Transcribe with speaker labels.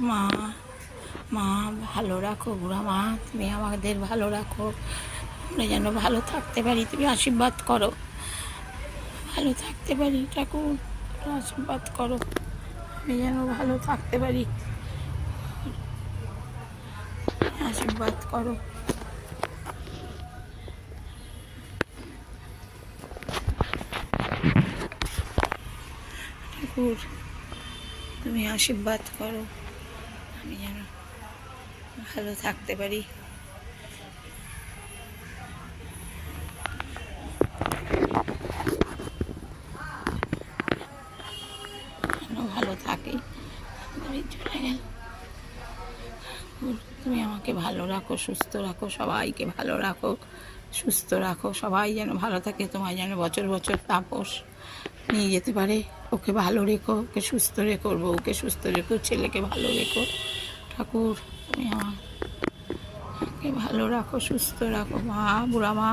Speaker 1: মা, মা ভালো রাখো বুড়া মা, তুমি আমাদের ভালো রাখো, আমরা যেন ভালো থাকতে পারি, তুমি আশীর্বাদ করো, ভালো থাকতে পারি ঠাকুর, আশীর্বাদ করো, আমি যেন ভালো থাকতে পারি, আশীর্বাদ করো ঠাকুর, তুমি আশীর্বাদ করো, আমি যেন ভালো থাকতে পারি, যেন ভালো থাকি। চলে গেল, তুমি আমাকে ভালো রাখো, সুস্থ রাখো, সবাইকে ভালো রাখো, সুস্থ রাখো, সবাই যেন ভালো থাকে, তোমায় যেন বছর বছর তাপস নিয়ে যেতে পারে। ওকে ভালো রেখো, ওকে সুস্থ রেখো, ওর বউকে সুস্থ রেখো, ছেলেকে ভালো রেখো ঠাকুর, তুমি আমাকে ভালো রাখো, সুস্থ রাখো মা, বুড়া মা।